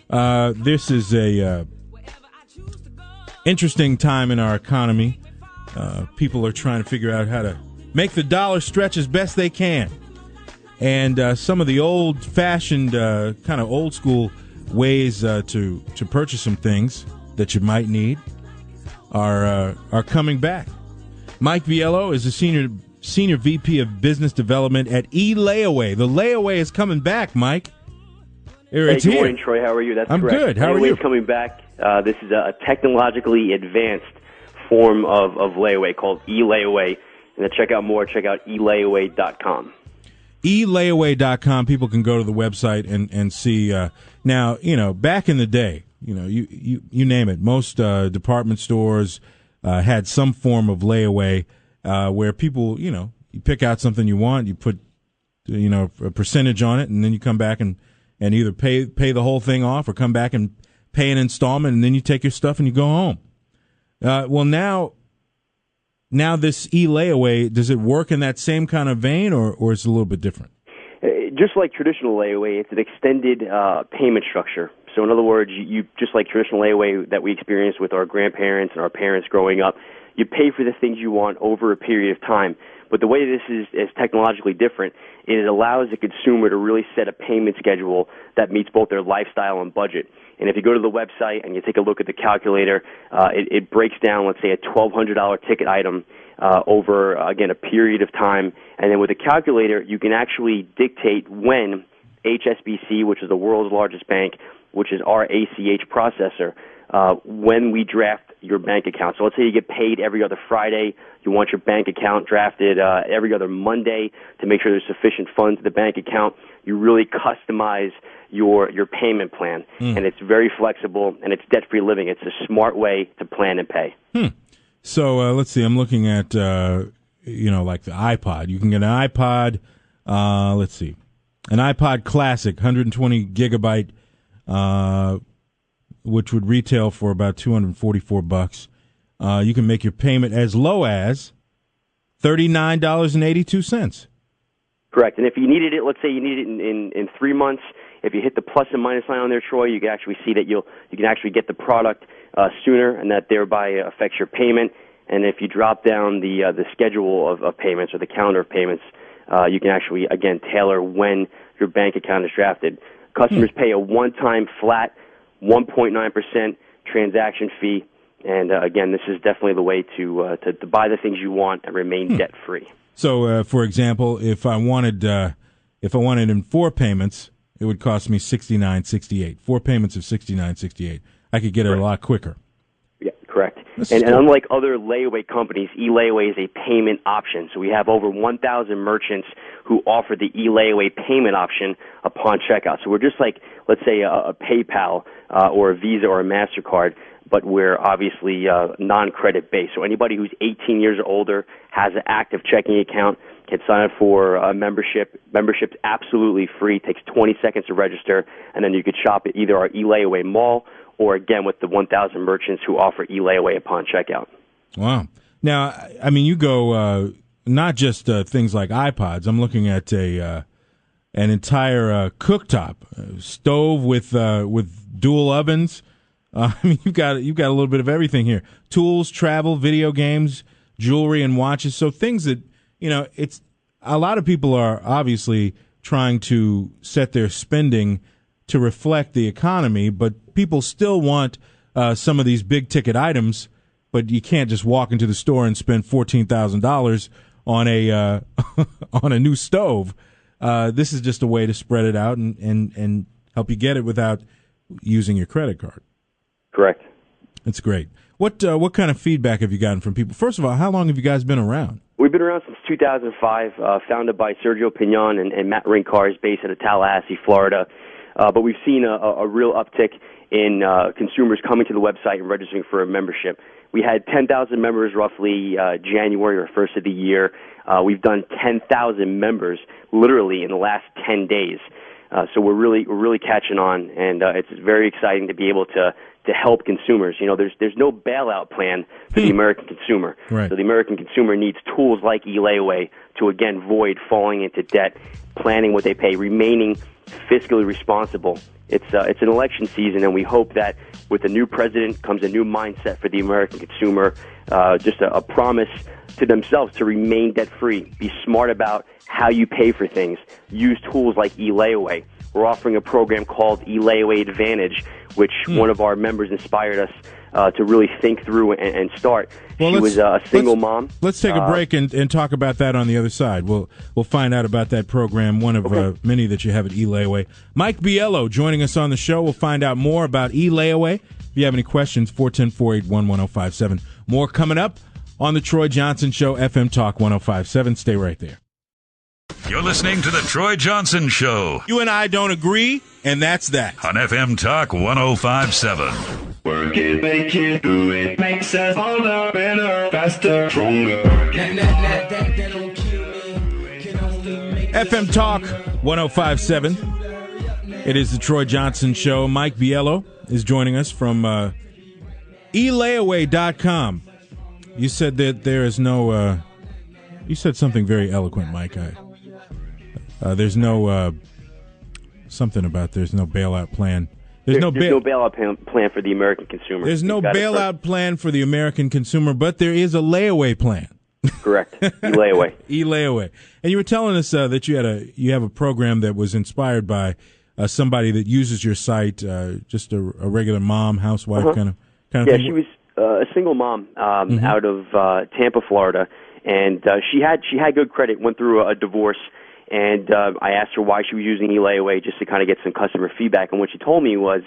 This is a interesting time in our economy. People are trying to figure out how to make the dollar stretch as best they can. And some of the old-fashioned, kind of old-school ways to purchase some things that you might need are coming back. Mike Bilello is the senior VP of Business Development at eLayaway. The layaway is coming back, Mike. Good morning, Troy. How are you? That's I'm correct. Good. How are you? Coming back. This is a technologically advanced form of layaway called eLayaway. And to check out more, check out eLayaway.com. eLayaway.com. People can go to the website and see. Now, back in the day, you name it. Most department stores had some form of layaway where people, you pick out something you want, you put, a percentage on it, and then you come back and either pay the whole thing off or come back and pay an installment, and then you take your stuff and you go home. Well, now this eLayaway, does it work in that same kind of vein, or is it a little bit different? Just like traditional layaway, it's an extended payment structure. So in other words, you just like traditional layaway that we experienced with our grandparents and our parents growing up, you pay for the things you want over a period of time. But the way this is technologically different, it allows the consumer to really set a payment schedule that meets both their lifestyle and budget. And if you go to the website and you take a look at the calculator, it breaks down, let's say, a $1,200 ticket item over, again, a period of time. And then with the calculator, you can actually dictate when HSBC, which is the world's largest bank, which is our ACH processor, when we draft your bank account. So let's say you get paid every other Friday. You want your bank account drafted every other Monday to make sure there's sufficient funds in the bank account. You really customize your payment plan, and it's very flexible, and it's debt-free living. It's a smart way to plan and pay. So let's see. I'm looking at, like the iPod. You can get an iPod, let's see, an iPod Classic, 120 gigabyte, which would retail for about $244. You can make your payment as low as $39.82. Correct. And if you needed it, let's say you need it in 3 months, if you hit the plus and minus sign on there, Troy, you can actually see that you can actually get the product sooner, and that thereby affects your payment. And if you drop down the schedule of payments or the calendar of payments, you can actually, again, tailor when your bank account is drafted. Customers pay a one-time flat 1.9% transaction fee. And, again, this is definitely the way to buy the things you want and remain debt-free. So, for example, if I wanted in 4 payments, it would cost me $69.68. 4 payments of $69.68. I could get it a lot quicker. Yeah, correct. And unlike other layaway companies, eLayaway is a payment option. So we have over 1,000 merchants who offer the eLayaway payment option upon checkout. So we're just like, let's say, a PayPal or a Visa or a MasterCard, but we're obviously non-credit based. So anybody who's 18 years or older, has an active checking account, can sign up for a membership. Membership's absolutely free. Takes 20 seconds to register, and then you could shop at either our eLayaway mall or, again, with the 1,000 merchants who offer eLayaway upon checkout. Wow. Now, I mean, you go not just things like iPods. I'm looking at an entire cooktop, stove with dual ovens. I mean, you've got a little bit of everything here: tools, travel, video games, jewelry, and watches. So things that it's a lot of people are obviously trying to set their spending to reflect the economy, but people still want some of these big ticket items. But you can't just walk into the store and spend $14,000 on a on a new stove. This is just a way to spread it out and help you get it without using your credit card. Correct. That's great. What kind of feedback have you gotten from people? First of all, how long have you guys been around? We've been around since 2005, founded by Sergio Pignon and Matt Rincars, based out of Tallahassee, Florida. But we've seen a real uptick in consumers coming to the website and registering for a membership. We had 10,000 members roughly January or first of the year. We've done 10,000 members literally in the last 10 days. So we're really catching on, and it's very exciting to be able to help consumers. There's no bailout plan for the American consumer. Right. So the American consumer needs tools like eLayaway to, again, avoid falling into debt, planning what they pay, remaining fiscally responsible. It's an election season, and we hope that with the new president comes a new mindset for the American consumer, just a promise to themselves to remain debt-free, be smart about how you pay for things, use tools like eLayaway. We're offering a program called eLayaway Advantage, which one of our members inspired us to really think through and start. Well, she was a single mom. Let's take a break and talk about that on the other side. We'll find out about that program, one of many that you have at eLayaway. Mike Bilello joining us on the show. We'll find out more about eLayaway. If you have any questions, 410-481-1057. More coming up on the Troy Johnson Show, FM Talk 105.7. Stay right there. You're listening to the Troy Johnson Show. You and I don't agree, and that's that. On FM Talk 105.7. Work it, make it, do it. Makes us older, better, faster, stronger. FM Talk 105.7. It is the Troy Johnson Show. Mike Bilello is joining us from eLayaway.com. You said that there is no... you said something very eloquent, Mike. There's no something about there's no bailout plan. There's no bailout plan for the American consumer. There's no bailout plan for the American consumer, but there is a layaway plan. Correct. eLayaway. eLayaway. And you were telling us that you have a program that was inspired by somebody that uses your site, just a regular mom, housewife kind of thing. Yeah, she was a single mom out of Tampa, Florida, and she had good credit. Went through a divorce. And I asked her why she was using eLayaway just to kind of get some customer feedback. And what she told me was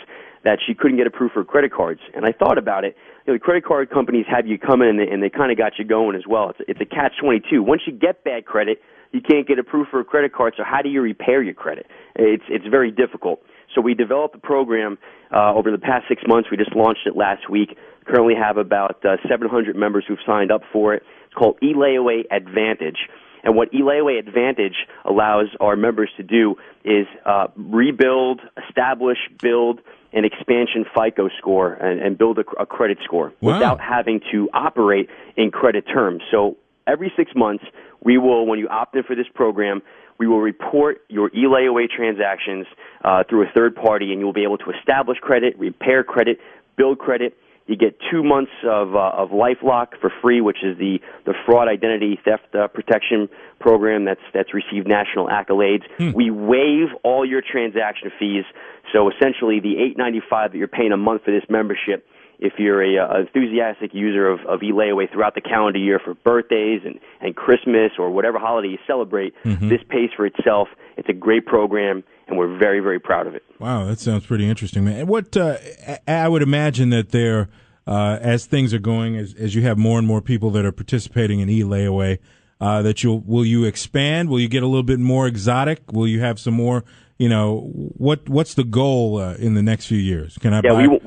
that she couldn't get approved for credit cards. And I thought about it. The credit card companies have you come in and they kind of got you going as well. It's a catch-22. Once you get bad credit, you can't get approved for a credit card. So how do you repair your credit? It's very difficult. So we developed a program over the past 6 months. We just launched it last week. Currently have about 700 members who've signed up for it. It's called eLayaway Advantage. And what eLayaway Advantage allows our members to do is rebuild, establish, build an expansion FICO score and build a credit score without having to operate in credit terms. So every 6 months, we will, when you opt in for this program, we will report your eLayaway transactions through a third party, and you'll be able to establish credit, repair credit, build credit. You get 2 months of LifeLock for free, which is the fraud identity theft protection program that's received national accolades. We waive all your transaction fees. So essentially, the $8.95 that you're paying a month for this membership, if you're a enthusiastic user of eLayaway throughout the calendar year for birthdays and Christmas or whatever holiday you celebrate, this pays for itself. It's a great program, and we're very, very proud of it. Wow, that sounds pretty interesting, man. What I would imagine that there, as things are going, as you have more and more people that are participating in eLayaway, that will you expand? Will you get a little bit more exotic? Will you have some more? What's the goal in the next few years? Can I? Yeah,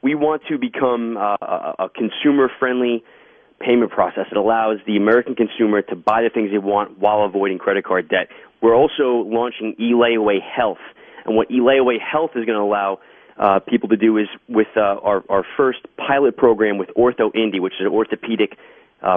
we want to become a consumer-friendly payment process. It allows the American consumer to buy the things they want while avoiding credit card debt. We're also launching eLayaway Health. And what eLayaway Health is going to allow people to do is with our first pilot program with Ortho Indy, which is an orthopedic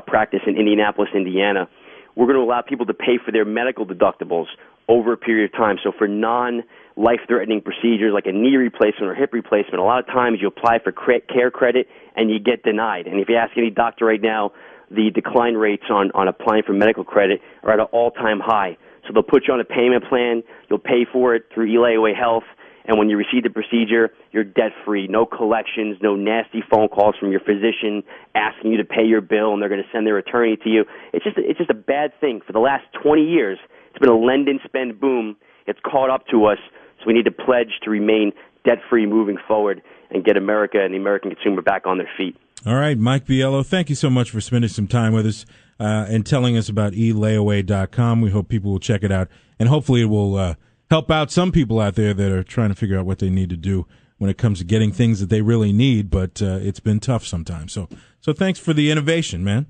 practice in Indianapolis, Indiana. We're going to allow people to pay for their medical deductibles over a period of time. So for non-life-threatening procedures like a knee replacement or hip replacement, a lot of times you apply for care credit and you get denied. And if you ask any doctor right now, the decline rates on applying for medical credit are at an all-time high. So they'll put you on a payment plan. You'll pay for it through eLayaway Health. And when you receive the procedure, you're debt-free. No collections, no nasty phone calls from your physician asking you to pay your bill, and they're going to send their attorney to you. It's just a bad thing. For the last 20 years, it's been a lend and spend boom. It's caught up to us, so we need to pledge to remain debt-free moving forward and get America and the American consumer back on their feet. All right, Mike Bilello, thank you so much for spending some time with us and telling us about eLayaway.com. We hope people will check it out, and hopefully it will help out some people out there that are trying to figure out what they need to do when it comes to getting things that they really need, but it's been tough sometimes. So thanks for the innovation, man.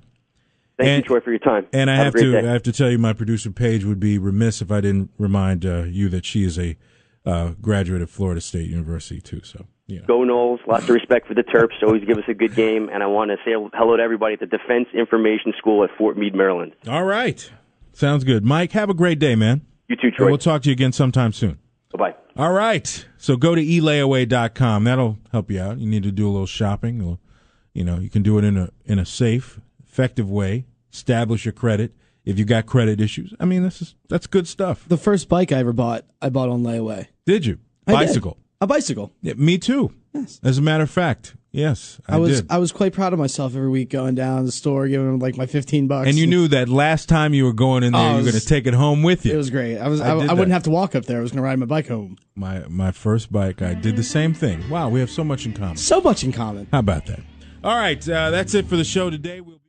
Thank you, Troy, for your time. And I have to tell you, my producer Paige would be remiss if I didn't remind you that she is a graduate of Florida State University too. So Go Noles. Lots of respect for the Terps. Always give us a good game. And I want to say hello to everybody at the Defense Information School at Fort Meade, Maryland. All right. Sounds good. Mike, have a great day, man. You too, Troy. And we'll talk to you again sometime soon. Bye-bye. All right. So go to eLayaway.com. That'll help you out. You need to do a little shopping. You can do it in a safe, effective way. Establish your credit if you got credit issues. I mean, that's good stuff. The first bike I ever bought, I bought on Layaway. Did you? Bicycle? A bicycle. Yeah, me too. Yes. As a matter of fact, yes, I did. I was quite proud of myself every week going down to the store, giving them like my $15. And you knew that last time you were going in there, you were going to take it home with you. It was great. I wouldn't have to walk up there. I was going to ride my bike home. My first bike, I did the same thing. Wow, we have so much in common. So much in common. How about that? All right, that's it for the show today. We'll be